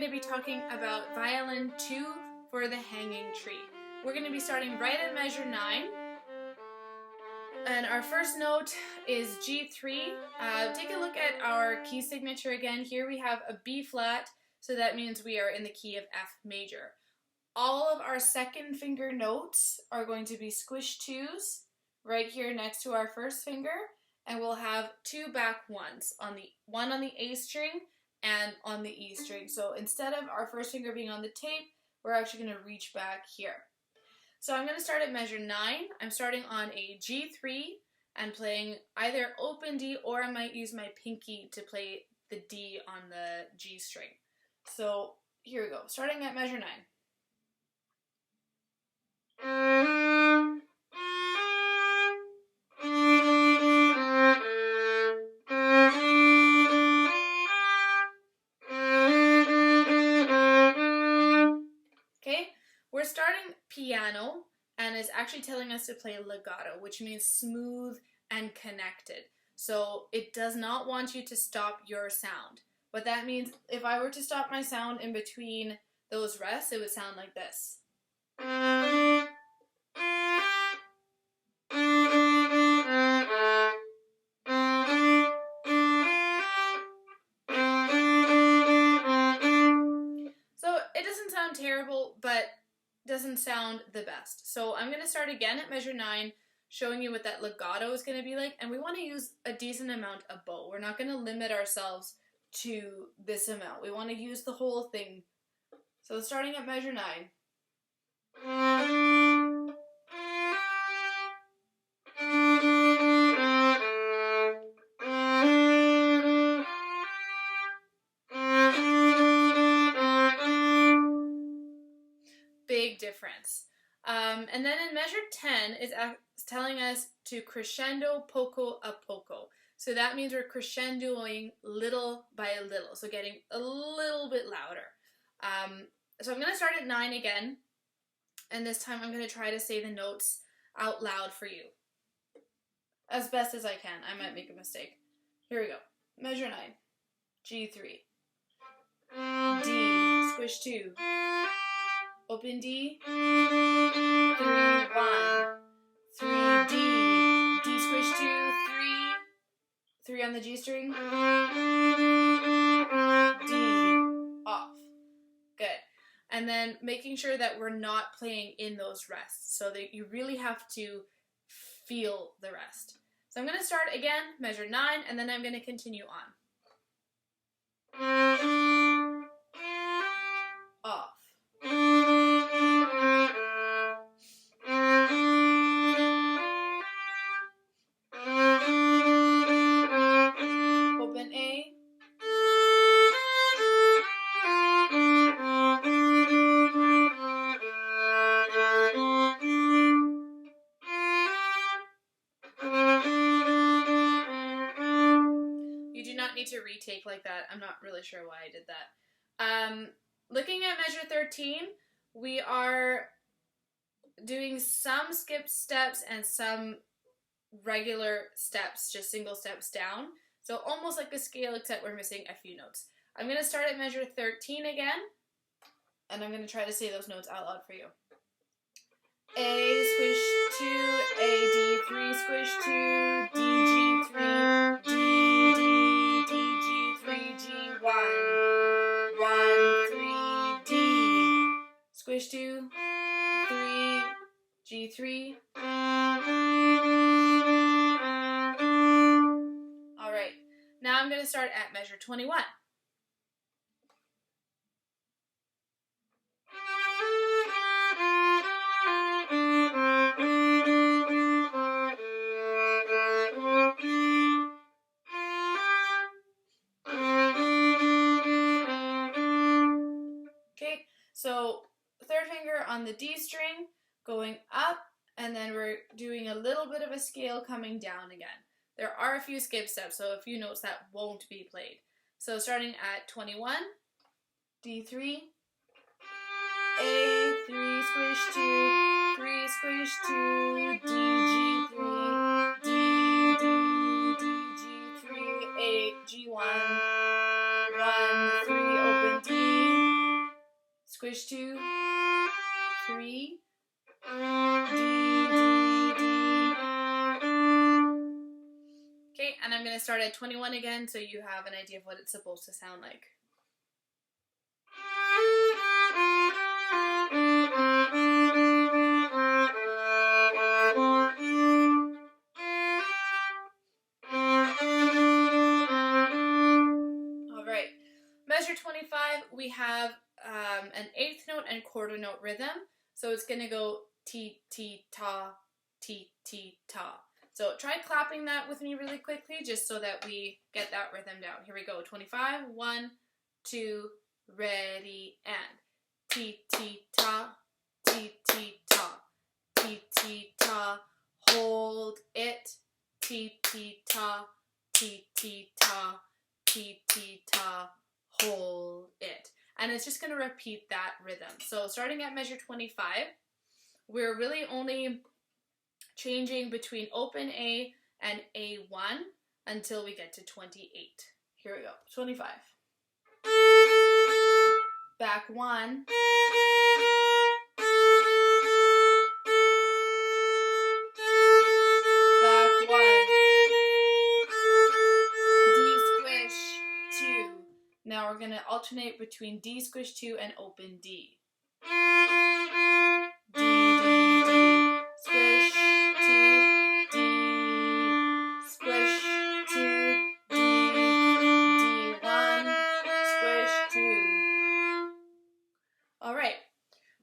to be talking about violin 2 for the hanging tree. We're going to be starting right at measure 9. And our first note is G3. Take a look at our key signature again. Here we have a B flat, so that means we are in the key of F major. All of our second finger notes are going to be squish 2s right here next to our first finger, and we'll have 2 back ones, one on the A string and on the E string. So instead of our first finger being on the tape, we're actually going to reach back here. So I'm going to start at measure 9. I'm starting on a G3 and playing either open D, or I might use my pinky to play the D on the G string. So here we go, starting at measure 9. Okay, we're starting piano, and it's actually telling us to play legato, which means smooth and connected. So it does not want you to stop your sound. What that means, if I were to stop my sound in between those rests, it would sound like this. So it doesn't sound terrible, but doesn't sound the best. So I'm going to start again at measure 9, showing you what that legato is going to be like, and we want to use a decent amount of bow. We're not going to limit ourselves to this amount. We want to use the whole thing. So starting at measure 9. Big difference. And then in measure 10 is telling us to crescendo poco a poco. So that means we're crescendoing little by little, so getting a little bit louder. So I'm going to start at 9 again, and this time I'm going to try to say the notes out loud for you as best as I can. I might make a mistake. Here we go. Measure 9. G3. D, squish 2. Open D, 3, 1, 3, D, D squish 2, 3 on the G string, D, off. Good. And then making sure that we're not playing in those rests, so that you really have to feel the rest. So I'm going to start again, measure 9, and then I'm going to continue on. Off. Open A. You do not need to retake like that. I'm not really sure why I did that. Looking at measure 13, we are doing some skipped steps and some regular steps, just single steps down. So almost like a scale, except we're missing a few notes. I'm going to start at measure 13 again, and I'm going to try to say those notes out loud for you. A, squish 2, A, D, 3, squish 2, D, G, 3, D, D, D, G, 3, G, 1, 1, 3, D, squish 2, 3, G, 3. Alright, now I'm going to start at measure 21. Okay, so third finger on the D string, going up, and then we're doing a little bit of a scale coming down again. There are a few skip steps, so a few notes that won't be played. So starting at 21, D3, A, 3, squish 2, 3, squish 2, D, G3, D, D, D, G3, A, G1, 1, 3, open D, squish 2, 3, D, D, D. Okay, and I'm going to start at 21 again so you have an idea of what it's supposed to sound like. Alright, measure 25, we have an eighth note and quarter note rhythm. So it's going to go T, T, ta, T, T, ta. So try clapping that with me really quickly just so that we get that rhythm down. Here we go. 25, 1, 2, ready, and T, T, ta, T, T, ta, T, T, ta, hold it, T, T, ta, T, T, ta, T, T, ta, hold it. And it's just going to repeat that rhythm. So starting at measure 25, we're really only changing between open A and A1 until we get to 28. Here we go. 25. Back 1. Back 1. D squish 2. Now we're going to alternate between D squish 2 and open D. D, D, D. Squish 2, D. Squish 2, D. D1. Squish 2. Alright,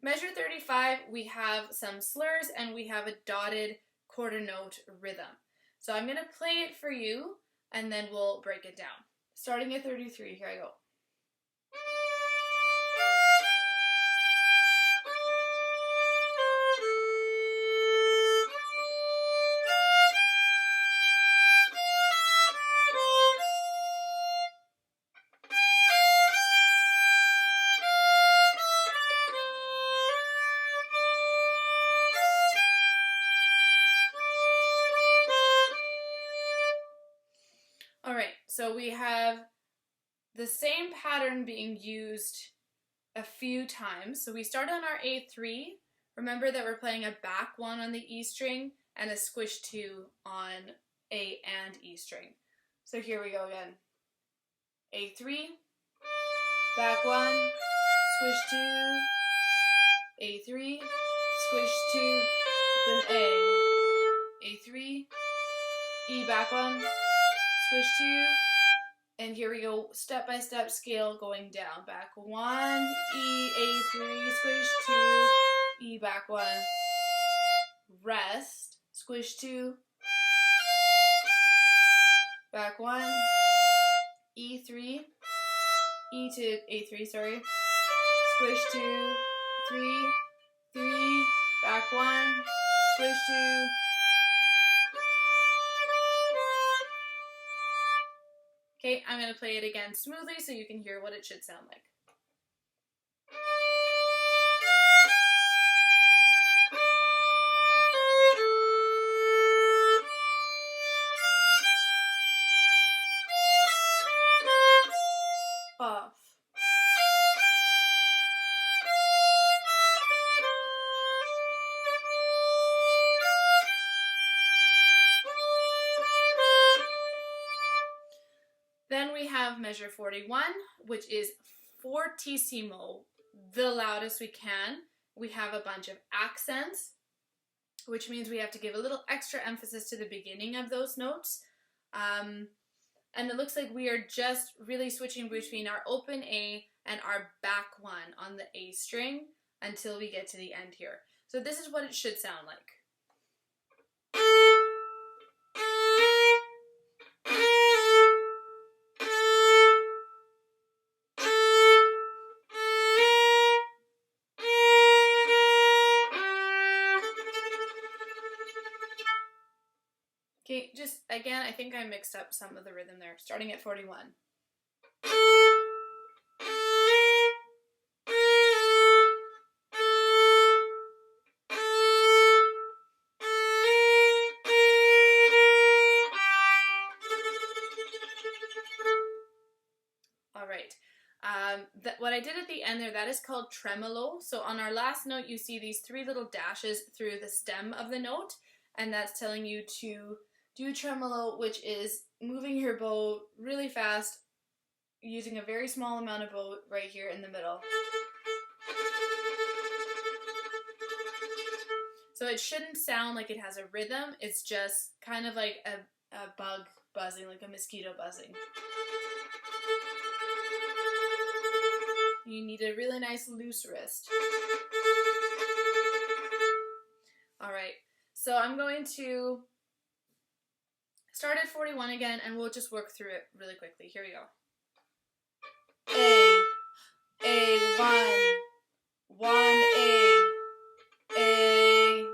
measure 35, we have some slurs and we have a dotted quarter note rhythm. So I'm going to play it for you and then we'll break it down. Starting at 33, here I go. Alright, so we have the same pattern being used a few times. So we start on our A3. Remember that we're playing a back 1 on the E string and a squish 2 on A and E string. So here we go again. A3, back 1, squish 2, A3, squish 2, then A, A3, E back 1, squish 2, and here we go, step by step scale going down. Back 1, E, A3, squish 2, E back 1, rest, squish 2, back 1, E3, E to A3, sorry, squish 2, 3, 3, back 1, squish 2, okay, I'm going to play it again smoothly so you can hear what it should sound like. Off. Then we have measure 41, which is fortissimo, the loudest we can. We have a bunch of accents, which means we have to give a little extra emphasis to the beginning of those notes. And it looks like we are just really switching between our open A and our back 1 on the A string until we get to the end here. So this is what it should sound like. Okay, just again, I think I mixed up some of the rhythm there, starting at 41. All right, what I did at the end there, that is called tremolo. So on our last note, you see these 3 little dashes through the stem of the note, and that's telling you to do tremolo, which is moving your bow really fast, using a very small amount of bow right here in the middle. So it shouldn't sound like it has a rhythm, it's just kind of like a bug buzzing, like a mosquito buzzing. You need a really nice loose wrist. Alright, so I'm going to start at 41 again, and we'll just work through it really quickly. Here we go. A, 1, A, A, 1.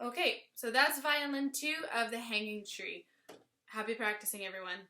Okay, so that's violin 2 of the Hanging Tree. Happy practicing, everyone.